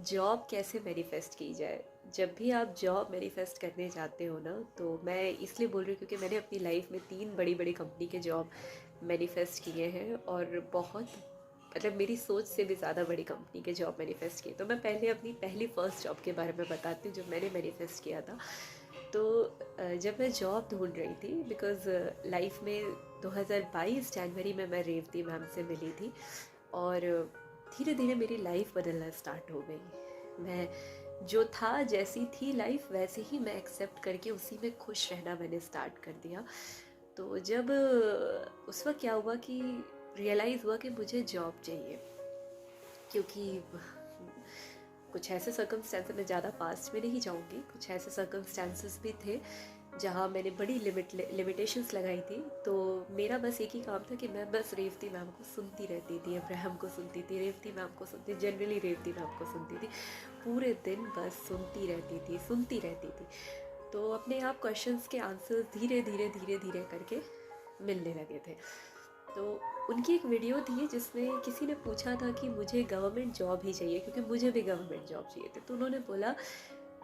Job कैसे manifest की जाए। जब भी आप जॉब मैनिफेस्ट करने जाते हो ना, तो मैं इसलिए बोल रही हूँ क्योंकि मैंने अपनी लाइफ में 3 बड़ी बड़ी कंपनी के जॉब मैनिफेस्ट किए हैं और बहुत मतलब मेरी सोच से भी ज़्यादा बड़ी कंपनी के जॉब मैनिफेस्ट किए। तो मैं पहले अपनी पहली फ़र्स्ट जॉब के बारे में बताती हूँ जो मैंने मैनिफेस्ट किया था। तो जब मैं जॉब ढूंढ रही थी, बिकॉज़ लाइफ में 2022 जनवरी में मैं रेवती मैम से मिली थी और धीरे धीरे मेरी लाइफ बदलना स्टार्ट हो गई। मैं जो था, जैसी थी लाइफ वैसे ही मैं एक्सेप्ट करके उसी में खुश रहना मैंने स्टार्ट कर दिया। तो जब उस वक्त क्या हुआ कि रियलाइज़ हुआ कि मुझे जॉब चाहिए, क्योंकि कुछ ऐसे सर्कमस्टेंसेस, मैं ज़्यादा पास्ट में नहीं जाऊँगी, कुछ ऐसे सर्कमस्टेंसेस भी थे जहाँ मैंने बड़ी लिमिटेशंस लगाई थी। तो मेरा बस एक ही काम था कि मैं बस रेवती मैम को सुनती रहती थी, अब्राहम को सुनती थी, रेवती मैम को सुनती, जनरली रेवती मैम को सुनती थी। पूरे दिन बस सुनती रहती थी, सुनती रहती थी। तो अपने आप क्वेश्चंस के आंसर्स धीरे धीरे धीरे धीरे करके मिलने लगे थे। तो उनकी एक वीडियो थी जिसमें किसी ने पूछा था कि मुझे गवर्नमेंट जॉब ही चाहिए, क्योंकि मुझे भी गवर्नमेंट जॉब चाहिए थी। तो उन्होंने बोला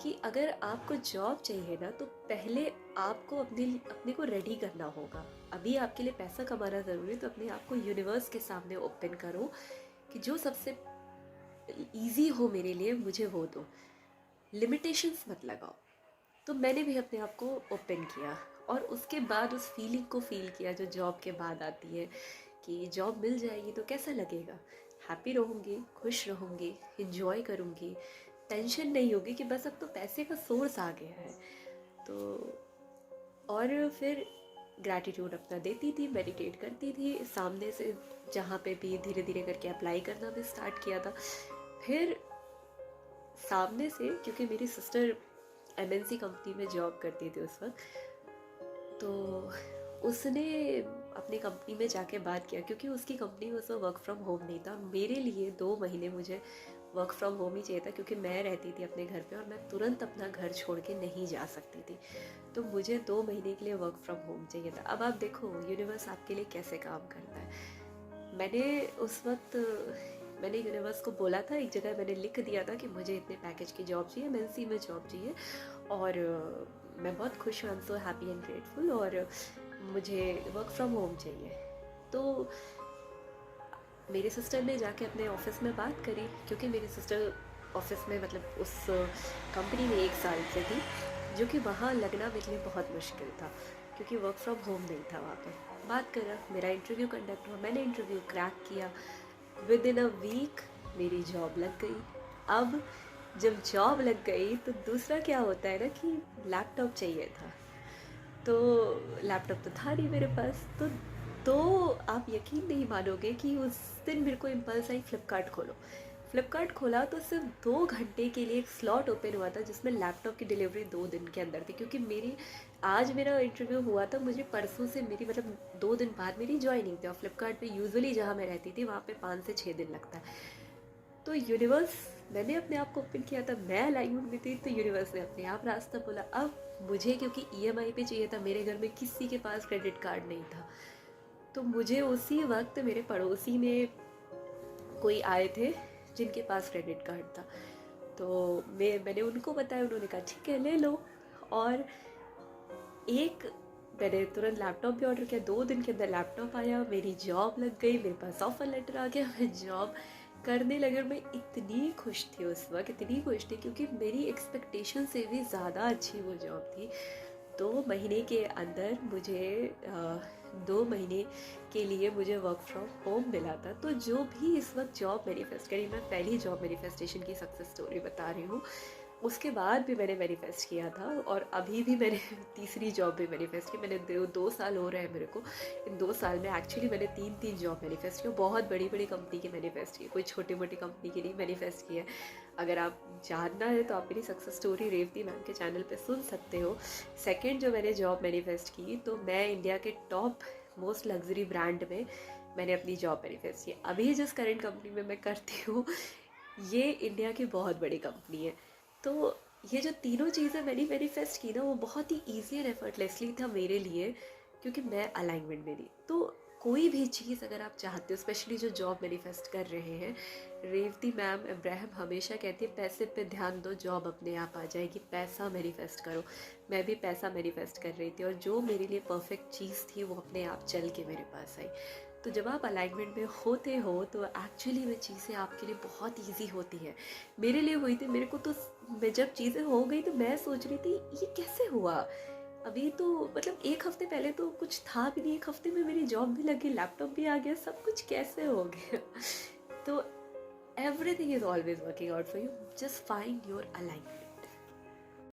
कि अगर आपको जॉब चाहिए ना, तो पहले आपको अपने को रेडी करना होगा। अभी आपके लिए पैसा कमाना ज़रूरी है, तो अपने आप को यूनिवर्स के सामने ओपन करो कि जो सबसे ईजी हो मेरे लिए मुझे वो दो, लिमिटेशंस मत लगाओ। तो मैंने भी अपने आप को ओपन किया और उसके बाद उस फीलिंग को फील किया जो जॉब के बाद आती है कि जॉब मिल जाएगी तो कैसा लगेगा। हैप्पी रहूँगी, खुश रहूँगी, इंजॉय करूँगी, टेंशन नहीं होगी कि बस अब तो पैसे का सोर्स आ गया है। तो और फिर ग्रैटिट्यूड अपना देती थी, मेडिटेट करती थी सामने से, जहाँ पे भी धीरे धीरे करके अप्लाई करना भी स्टार्ट किया था। फिर सामने से, क्योंकि मेरी सिस्टर एमएनसी कंपनी में जॉब करती थी उस वक्त, तो उसने अपनी कंपनी में जाके बात किया, क्योंकि उसकी कंपनी में उसमें वर्क फ्रॉम होम नहीं था। मेरे लिए 2 महीने मुझे वर्क फ्रॉम होम ही चाहिए था, क्योंकि मैं रहती थी अपने घर पे और मैं तुरंत अपना घर छोड़ के नहीं जा सकती थी। तो मुझे 2 महीने के लिए वर्क फ्रॉम होम चाहिए था। अब आप देखो यूनिवर्स आपके लिए कैसे काम करता है। मैंने उस वक्त मैंने यूनिवर्स को बोला था, एक जगह मैंने लिख दिया था कि मुझे इतने पैकेज की जॉब चाहिए, एमएनसी में जॉब चाहिए और मैं बहुत खुश हूँ, I am so happy and grateful, और मुझे वर्क फ्रॉम होम चाहिए। तो मेरे सिस्टर ने जाके अपने ऑफिस में बात करी, क्योंकि मेरी सिस्टर ऑफिस में मतलब उस कंपनी में 1 साल से थी, जो कि वहाँ लगना मेरे लिए बहुत मुश्किल था, क्योंकि वर्क फ्रॉम होम नहीं था वहाँ पे। बात करा, मेरा इंटरव्यू कंडक्ट हुआ, मैंने इंटरव्यू क्रैक किया, विद इन अ वीक मेरी जॉब लग गई। अब जब जॉब लग गई तो दूसरा क्या होता है ना कि लैपटॉप चाहिए था। तो लैपटॉप तो था नहीं मेरे पास। तो आप यकीन नहीं मानोगे कि उस दिन मेरे को इम्पल्स आई, फ़्लिपकार्ट खोलो। फ़्लिपकार्ट खोला तो सिर्फ 2 घंटे के लिए एक स्लॉट ओपन हुआ था जिसमें लैपटॉप की डिलीवरी 2 दिन के अंदर थी, क्योंकि आज मेरा इंटरव्यू हुआ था, मुझे परसों से मेरी मतलब 2 दिन बाद मेरी ज्वाइनिंग थी, और फ्लिपकार्ट पे यूजुअली जहाँ मैं रहती थी वहाँ पे 5 से 6 दिन लगता है। तो यूनिवर्स, मैंने अपने आप को ओपन किया था, मैं अलाइनमेंट में थी, तो यूनिवर्स ने अपने आप रास्ता बोला। अब मुझे क्योंकि ईएमआई पे चाहिए था, मेरे घर में किसी के पास क्रेडिट कार्ड नहीं था, तो मुझे उसी वक्त मेरे पड़ोसी में कोई आए थे जिनके पास क्रेडिट कार्ड था। तो मैंने उनको बताया, उन्होंने कहा ठीक है ले लो। और एक मैंने तुरंत लैपटॉप भी ऑर्डर किया, 2 दिन के अंदर लैपटॉप आया, मेरी जॉब लग गई, मेरे पास ऑफर लेटर आ गया, मैं जॉब करने लगी। और मैं इतनी खुश थी उस वक्त, इतनी खुश थी, क्योंकि मेरी एक्सपेक्टेशन से भी ज़्यादा अच्छी वो जॉब थी। 2 महीने के अंदर मुझे 2 महीने के लिए मुझे वर्क फ्रॉम होम मिला था। तो जो भी इस वक्त जॉब मैनिफेस्ट करी, मैं पहली जॉब मैनिफेस्टेशन की सक्सेस स्टोरी बता रही हूँ, उसके बाद भी मैंने मैनिफेस्ट किया था और अभी भी मैंने तीसरी जॉब भी मैनिफेस्ट की। मैंने 2 साल हो रहे हैं मेरे को, इन 2 साल में एक्चुअली मैंने 3 जॉब मैनिफेस्ट की, बहुत बड़ी बड़ी कंपनी की मैनिफेस्ट की, कोई छोटी मोटी कंपनी की नहीं मैनिफेस्ट की है। अगर आप जानना है तो आप मेरी सक्सेस स्टोरी रेवती मैम के चैनल पे सुन सकते हो। सेकंड जो मैंने जॉब मैनिफेस्ट की, तो मैं इंडिया के टॉप मोस्ट लग्जरी ब्रांड में मैंने अपनी जॉब मैनिफेस्ट की। अभी जिस करंट कंपनी में मैं करती हूँ, ये इंडिया की बहुत बड़ी कंपनी है। तो ये जो तीनों चीज़ें मैंने मैनिफेस्ट की ना, वो बहुत ही ईजी एंड एफर्टलेसली था मेरे लिए, क्योंकि मैं अलाइनमेंट में थी। तो कोई भी चीज़ अगर आप चाहते हो, स्पेशली जो जॉब मैनिफेस्ट कर रहे हैं, रेवती मैम इब्राहिम हमेशा कहती है पैसे पे ध्यान दो, जॉब अपने आप आ जाएगी, पैसा मैनिफेस्ट करो। मैं भी पैसा मैनिफेस्ट कर रही थी और जो मेरे लिए परफेक्ट चीज़ थी वो अपने आप चल के मेरे पास आई। तो जब आप अलाइनमेंट में होते हो तो एक्चुअली में चीज़ें आपके लिए बहुत ईजी होती हैं। मेरे लिए हुई थी, मेरे को तो मैं जब चीज़ें हो गई तो मैं सोच रही थी ये कैसे हुआ। अभी तो मतलब एक हफ्ते पहले तो कुछ था भी नहीं, एक हफ्ते में मेरी जॉब भी लगी, लैपटॉप भी आ गया, सब कुछ कैसे हो गया। तो everything is always working out for you, just find your alignment.